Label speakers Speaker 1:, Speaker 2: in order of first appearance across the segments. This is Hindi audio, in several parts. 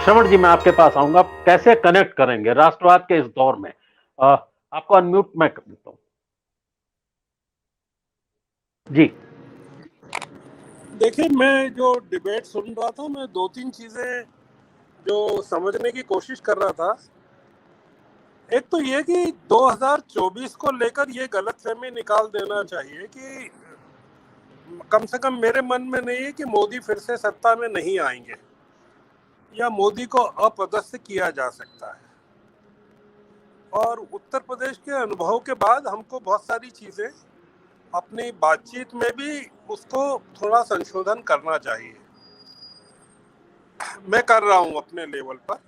Speaker 1: श्रवण जी, मैं आपके पास आऊंगा। कैसे कनेक्ट करेंगे राष्ट्रवाद के इस दौर में? आपको अनम्यूट मैं कर देता हूं जी।
Speaker 2: देखिए, मैं जो डिबेट सुन रहा था, मैं दो तीन चीजें जो समझने की कोशिश कर रहा था। एक तो ये कि 2024 को लेकर ये गलतफहमी निकाल देना चाहिए कि कम से कम मेरे मन में नहीं है कि मोदी फिर से सत्ता में नहीं आएंगे या मोदी को अपदस्थ किया जा सकता है। और उत्तर प्रदेश के अनुभव के बाद हमको बहुत सारी चीजें अपनी बातचीत में भी उसको थोड़ा संशोधन करना चाहिए। मैं कर रहा हूँ अपने लेवल पर,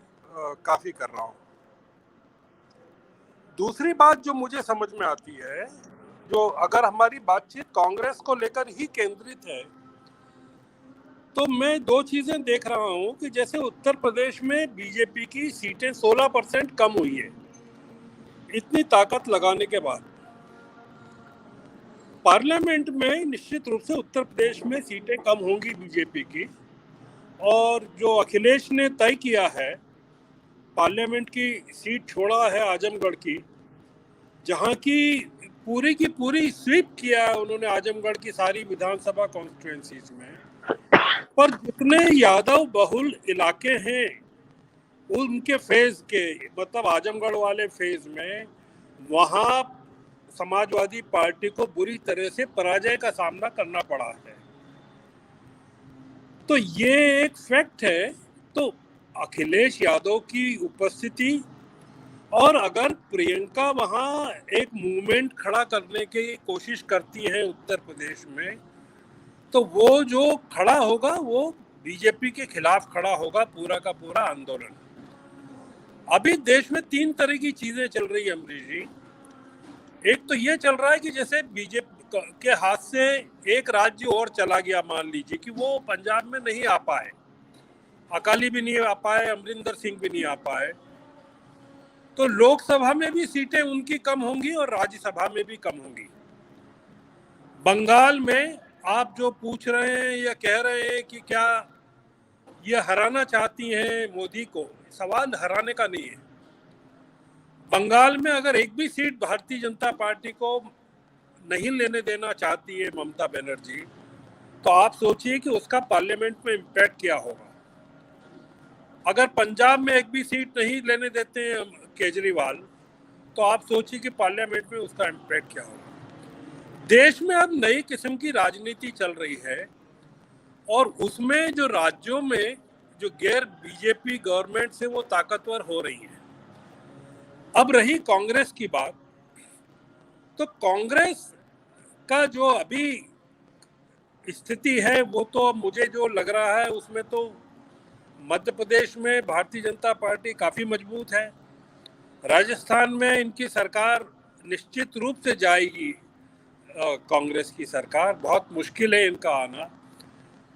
Speaker 2: काफी कर रहा हूँ। दूसरी बात जो मुझे समझ में आती है, जो अगर हमारी बातचीत कांग्रेस को लेकर ही केंद्रित है, तो मैं दो चीजें देख रहा हूँ कि जैसे उत्तर प्रदेश में बीजेपी की सीटें 16% कम हुई है इतनी ताकत लगाने के बाद। पार्लियामेंट में निश्चित रूप से उत्तर प्रदेश में सीटें कम होंगी बीजेपी की, और जो अखिलेश ने तय किया है, पार्लियामेंट की सीट छोड़ा है आजमगढ़ की, जहां की पूरी स्वीप किया है उन्होंने आजमगढ़ की सारी विधानसभा कॉन्स्टिट्यूएंसीज में। पर जितने यादव बहुल इलाके हैं उनके फेज के, मतलब आजमगढ़ वाले फेज में, वहां समाजवादी पार्टी को बुरी तरह से पराजय का सामना करना पड़ा है। तो ये एक फैक्ट है। तो अखिलेश यादव की उपस्थिति, और अगर प्रियंका वहां एक मूवमेंट खड़ा करने की कोशिश करती है उत्तर प्रदेश में, तो वो जो खड़ा होगा वो बीजेपी के खिलाफ खड़ा होगा, पूरा का पूरा आंदोलन। अभी देश में तीन तरह की चीजें चल रही है अमरीश जी। एक तो ये चल रहा है कि जैसे बीजेपी के हाथ से एक राज्य और चला गया, मान लीजिए कि वो पंजाब में नहीं आ पाए, अकाली भी नहीं आ पाए, अमरिंदर सिंह भी नहीं आ पाए, तो लोकसभा में भी सीटें उनकी कम होंगी और राज्यसभा में भी कम होंगी। बंगाल में आप जो पूछ रहे हैं या कह रहे हैं कि क्या ये हराना चाहती हैं मोदी को, सवाल हराने का नहीं है। बंगाल में अगर एक भी सीट भारतीय जनता पार्टी को नहीं लेने देना चाहती है ममता बनर्जी, तो आप सोचिए कि उसका पार्लियामेंट में इम्पैक्ट क्या होगा। अगर पंजाब में एक भी सीट नहीं लेने देते हैं केजरीवाल, तो आप सोचिए कि पार्लियामेंट में उसका इम्पैक्ट क्या होगा। देश में अब नई किस्म की राजनीति चल रही है, और उसमें जो राज्यों में जो गैर बीजेपी गवर्नमेंट से वो ताकतवर हो रही है। अब रही कांग्रेस की बात, तो कांग्रेस का जो अभी स्थिति है वो तो मुझे जो लग रहा है उसमें तो मध्य प्रदेश में भारतीय जनता पार्टी काफ़ी मजबूत है, राजस्थान में इनकी सरकार निश्चित रूप से जाएगी, कांग्रेस की सरकार, बहुत मुश्किल है इनका आना।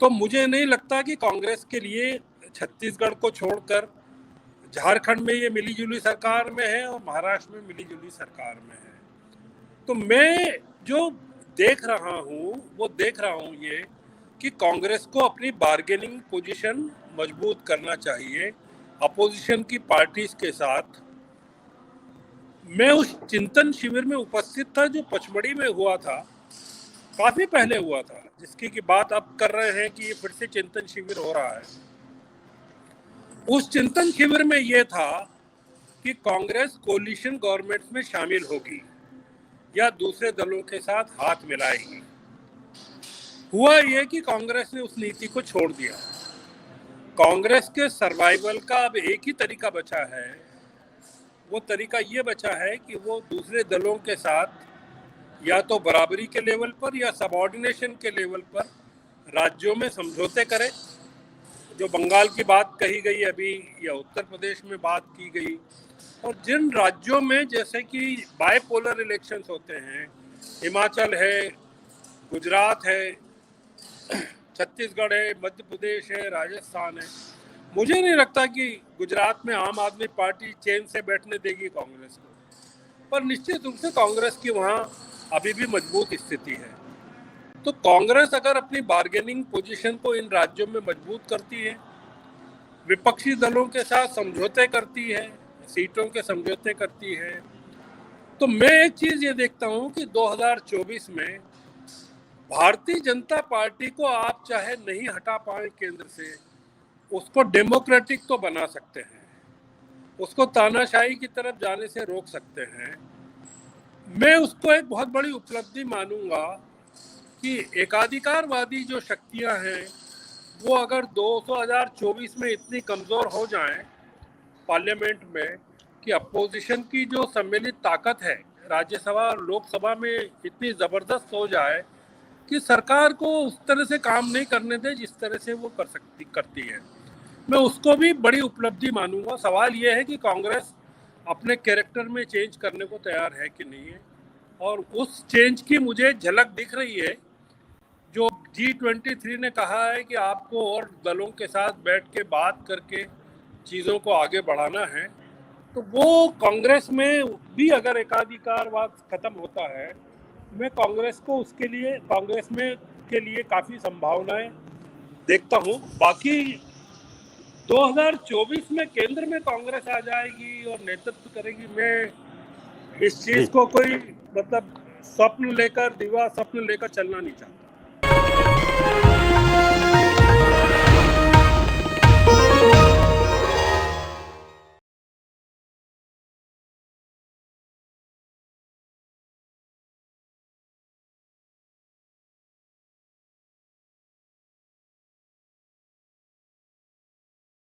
Speaker 2: तो मुझे नहीं लगता कि कांग्रेस के लिए छत्तीसगढ़ को छोड़कर झारखंड में ये मिलीजुली सरकार में है और महाराष्ट्र में मिलीजुली सरकार में है। तो मैं जो देख रहा हूँ वो देख रहा हूँ ये कि कांग्रेस को अपनी बार्गेनिंग पोजीशन मजबूत करना चाहिए अपोजिशन की पार्टीज के साथ। मैं उस चिंतन शिविर में उपस्थित था जो पचमढ़ी में हुआ था, काफी पहले हुआ था, जिसकी की बात अब कर रहे हैं कि ये फिर से चिंतन शिविर हो रहा है। उस चिंतन शिविर में ये था कि कांग्रेस कोलिशन गवर्नमेंट में शामिल होगी या दूसरे दलों के साथ हाथ मिलाएगी। हुआ ये कि कांग्रेस ने उस नीति को छोड़ दिया। कांग्रेस के सर्वाइवल का अब एक ही तरीका बचा है, वो तरीका ये बचा है कि वो दूसरे दलों के साथ या तो बराबरी के लेवल पर या सबऑर्डिनेशन के लेवल पर राज्यों में समझौते करें। जो बंगाल की बात कही गई अभी, या उत्तर प्रदेश में बात की गई, और जिन राज्यों में जैसे कि बायपोलर इलेक्शंस होते हैं, हिमाचल है, गुजरात है, छत्तीसगढ़ है, मध्य प्रदेश है, राजस्थान है, मुझे नहीं लगता कि गुजरात में आम आदमी पार्टी चैन से बैठने देगी कांग्रेस को। पर निश्चित रूप से कांग्रेस की वहाँ अभी भी मजबूत स्थिति है। तो कांग्रेस अगर अपनी बार्गेनिंग पोजीशन को इन राज्यों में मजबूत करती है विपक्षी दलों के साथ समझौते करती है, सीटों के समझौते करती है। तो मैं एक चीज ये देखता हूं कि 2024 में भारतीय जनता पार्टी को आप चाहे नहीं हटा पाए केंद्र से, उसको डेमोक्रेटिक तो बना सकते हैं, उसको तानाशाही की तरफ जाने से रोक सकते हैं। मैं उसको एक बहुत बड़ी उपलब्धि मानूंगा कि एकाधिकारवादी जो शक्तियां हैं वो अगर 2024 में इतनी कमजोर हो जाएं पार्लियामेंट में कि अपोजिशन की जो सम्मिलित ताकत है राज्यसभा और लोकसभा में इतनी जबरदस्त हो जाए कि सरकार को उस तरह से काम नहीं करने दे जिस तरह से वो करती है, मैं उसको भी बड़ी उपलब्धि मानूंगा। सवाल ये है कि कांग्रेस अपने कैरेक्टर में चेंज करने को तैयार है कि नहीं है, और उस चेंज की मुझे झलक दिख रही है। जो G23 ने कहा है कि आपको और दलों के साथ बैठ के बात करके चीज़ों को आगे बढ़ाना है, तो वो कांग्रेस में भी अगर एकाधिकारवाद खत्म होता है, मैं कांग्रेस को उसके लिए कांग्रेस में के लिए काफ़ी संभावनाएं देखता हूँ। बाकी 2024 में केंद्र में कांग्रेस आ जाएगी और नेतृत्व करेगी, मैं इस
Speaker 1: जी
Speaker 2: चीज को कोई मतलब स्वप्न लेकर दिवा स्वप्न लेकर चलना नहीं चाहता।